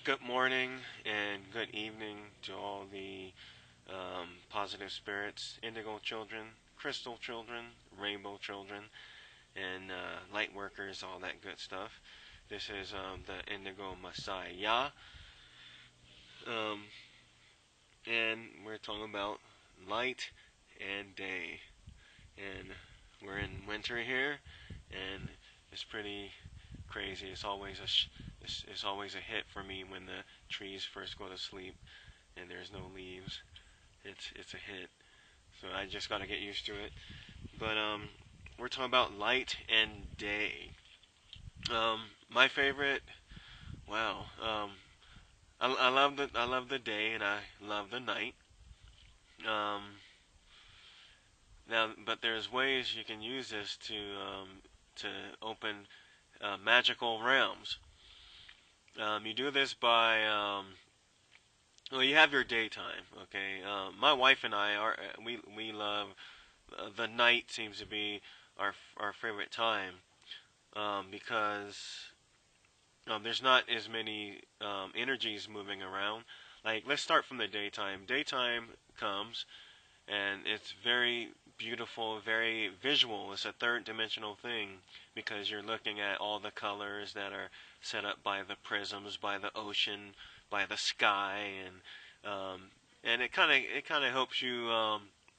Good morning and good evening to all the positive spirits, indigo children, crystal children, rainbow children, and light workers, all that good stuff. This is the Indigo Messiah, um, and we're talking about light and day. And we're in winter here, and it's pretty crazy. It's always a hit for me when the trees first go to sleep and there's no leaves. It's a hit. So I just got to get used to it. But we're talking about light and day. My favorite. Wow. I love the day and I love the night. Um, Now, but there's ways you can use this to open magical realms. You do this by well, you have your daytime. Okay, my wife and I are we love the night seems to be our favorite time because there's not as many energies moving around. Like let's start from the daytime. Daytime comes and it's very beautiful, very visual. It's a third dimensional thing because you're looking at all the colors that are set up by the prisms, by the ocean, by the sky, and it kind of helps you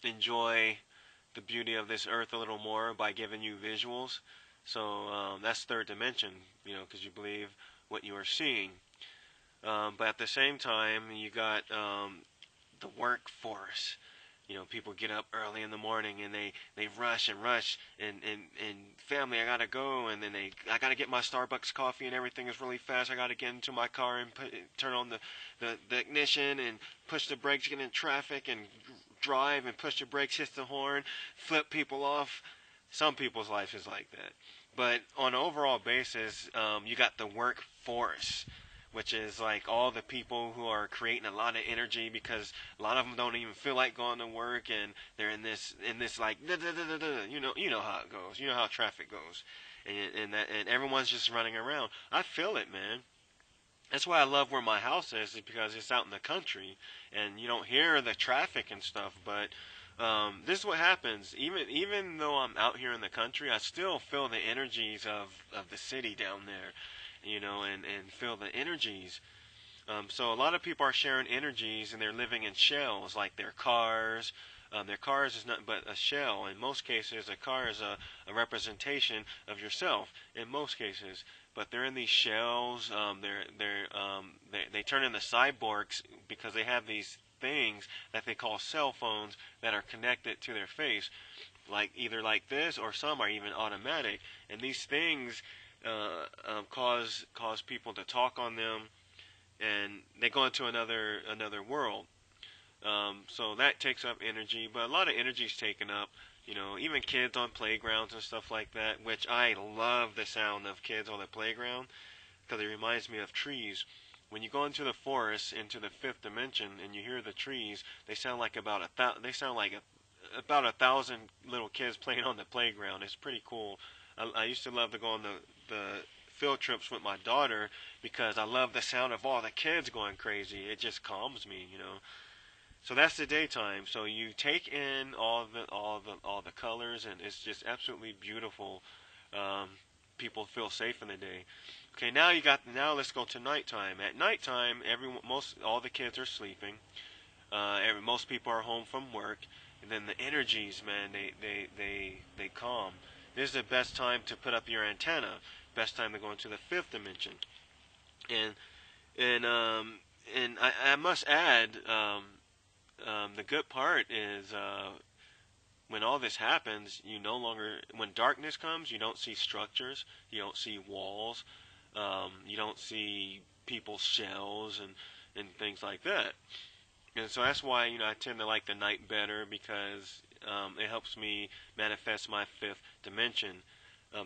enjoy the beauty of this earth a little more by giving you visuals. So that's third dimension, because you believe what you are seeing. But at the same time, you got the workforce. People get up early in the morning and they rush and rush and family, I gotta go, and then I gotta get my Starbucks coffee and everything is really fast. I gotta get into my car and turn on the ignition and push the brakes, get in traffic and drive and push the brakes, hit the horn, flip people off. Some people's life is like that. But on an overall basis, you got the workforce, which is like all the people who are creating a lot of energy because a lot of them don't even feel like going to work and they're in this like da, da, da, da, da. You know how it goes. You know how traffic goes, and everyone's just running around. I feel it, man. That's why I love where my house is because it's out in the country and you don't hear the traffic and stuff. But this is what happens. Even though I'm out here in the country, I still feel the energies of the city down there, and feel the energies. So a lot of people are sharing energies and they're living in shells, like their cars. Their cars is not but a shell. In most cases, a car is a representation of yourself. In most cases, but they're in these shells. They turn into cyborgs because they have these things that they call cell phones that are connected to their face, like either like this or some are even automatic. And these things cause people to talk on them, and they go into another world. So that takes up energy, but a lot of energy is taken up. Even kids on playgrounds and stuff like that, which I love the sound of kids on the playground because it reminds me of trees. When you go into the forest, into the fifth dimension, and you hear the trees, they sound like about 1,000 little kids playing on the playground. It's pretty cool. I used to love to go on the field trips with my daughter because I love the sound of all the kids going crazy. It just calms me. So that's the daytime. So you take in all the colors, and it's just absolutely beautiful. Um, People feel safe in the day. Okay, now let's go to nighttime. At nighttime, most all the kids are sleeping. Most people are home from work, and then the energies, man, they calm. This is the best time to put up your antenna. Best time to go into the fifth dimension. And and I must add, the good part is when all this happens, when darkness comes, you don't see structures, you don't see walls, you don't see people's shells and things like that. And so that's why I tend to like the night better because it helps me manifest my fifth dimension.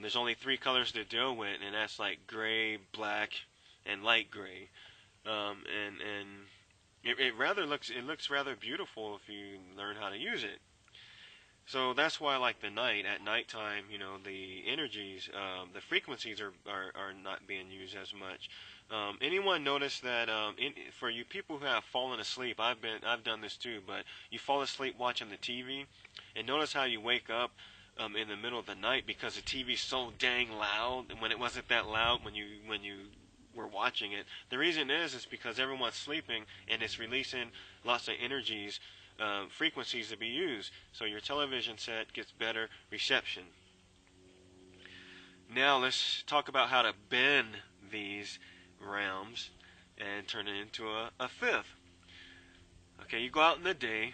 There's only three colors to deal with, and that's like gray, black, and light gray. And it looks rather beautiful if you learn how to use it. So that's why I like the night. At nighttime, the energies, the frequencies are not being used as much. Anyone notice that for you people who have fallen asleep, I've done this too, but you fall asleep watching the TV, and notice how you wake up in the middle of the night because the TV's so dang loud when it wasn't that loud when you were watching it. The reason is because everyone's sleeping and it's releasing lots of energies, frequencies to be used, so your television set gets better reception. Now let's talk about how to bend these realms and turn it into a fifth. Okay, you go out in the day,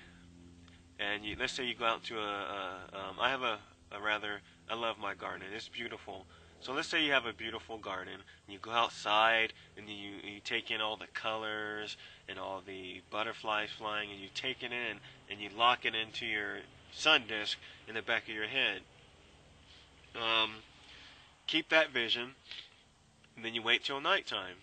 and let's say you go out to I have a rather, I love my garden. It's beautiful. So let's say you have a beautiful garden, and you go outside, and you take in all the colors and all the butterflies flying, and you take it in, and you lock it into your sun disk in the back of your head. Um, Keep that vision, and then you wait till nighttime.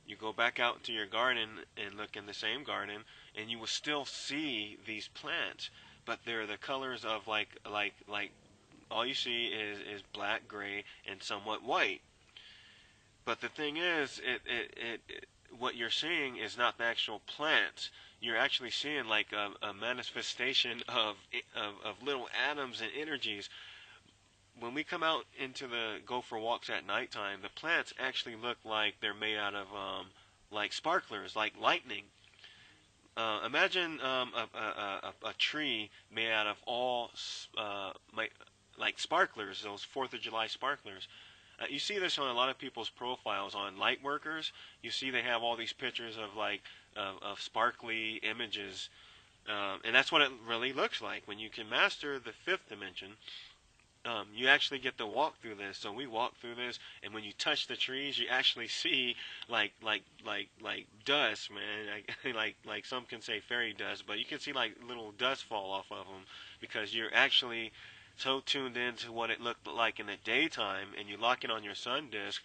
You go back out into your garden and look in the same garden, and you will still see these plants, but they're the colors of like all you see is black, gray, and somewhat white. But the thing is, what you're seeing is not the actual plants. You're actually seeing like a manifestation of little atoms and energies. When we come out into the go for walks at nighttime, the plants actually look like they're made out of like sparklers, like lightning. Imagine a tree made out of all like sparklers, those Fourth of July sparklers. You see this on a lot of people's profiles on light workers. You see they have all these pictures of like of sparkly images, and that's what it really looks like when you can master the fifth dimension. You actually get to walk through this. So we walk through this, and when you touch the trees, you actually see like dust, man. Like some can say fairy dust, but you can see like little dust fall off of them because you're actually so tuned into what it looked like in the daytime, and you lock it on your sun disk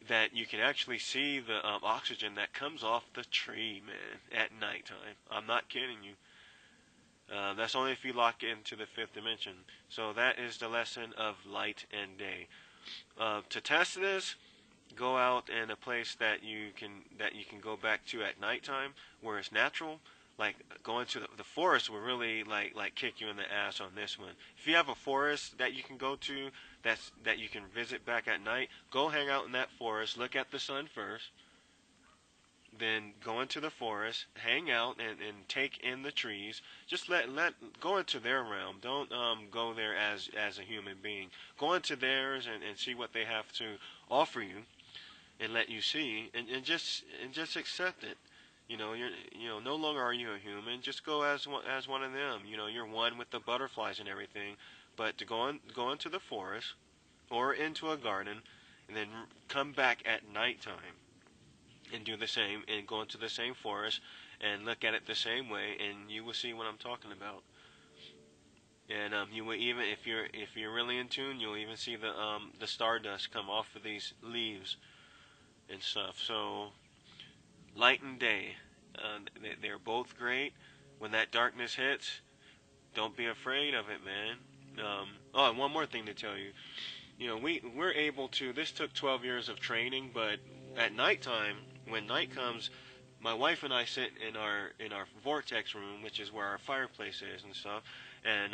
that you can actually see the oxygen that comes off the tree, man, at nighttime. I'm not kidding you. That's only if you lock into the fifth dimension. So that is the lesson of light and day. To test this, go out in a place that you can go back to at nighttime where it's natural. Like going to the forest will really like kick you in the ass on this one. If you have a forest that you can go to that you can visit back at night, go hang out in that forest. Look at the sun first, then go into the forest, hang out, and take in the trees. Just let go into their realm. Don't go there as a human being. Go into theirs and see what they have to offer you, and let you see, and just accept it. No longer are you a human. Just go as one of them. You're one with the butterflies and everything. But to go into the forest or into a garden, and then come back at nighttime and do the same and go into the same forest and look at it the same way, and you will see what I'm talking about. And you will even, if you're really in tune, you'll even see the stardust come off of these leaves and stuff. So light and day, they're both great. When that darkness hits, don't be afraid of it, man. Oh, and one more thing to tell you. We're able to. This took 12 years of training, but at nighttime, when night comes, my wife and I sit in our vortex room, which is where our fireplace is and stuff, and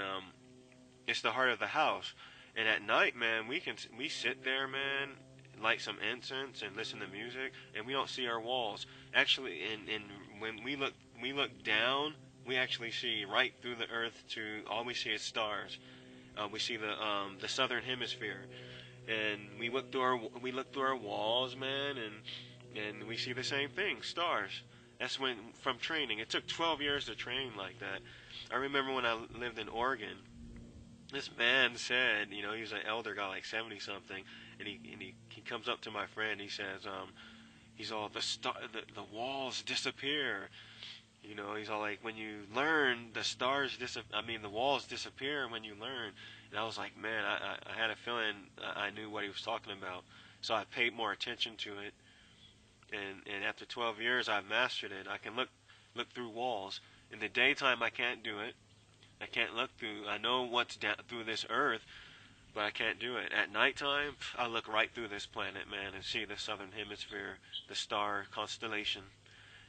it's the heart of the house. And at night, man, we sit there, man, light some incense and listen to music, and we don't see our walls. Actually, and when we look down, we actually see right through the earth to all we see is stars. We see the southern hemisphere, and we look through our walls, man, and we see the same thing, stars. That's when from training. It took 12 years to train like that. I remember when I lived in Oregon. This man said, he was an elder guy, like 70 something, and he comes up to my friend. He says, he's all the walls disappear. He's all like, when you learn, the stars the walls disappear when you learn. And I was like, man, I had a feeling I knew what he was talking about. So I paid more attention to it. And after 12 years, I've mastered it. I can look through walls. In the daytime, I can't do it. I can't look through. I know what's down through this Earth, but I can't do it. At nighttime, I look right through this planet, man, and see the southern hemisphere, the star constellation.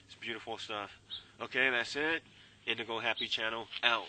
It's beautiful stuff. Okay, that's it. Indigo Happy Channel out.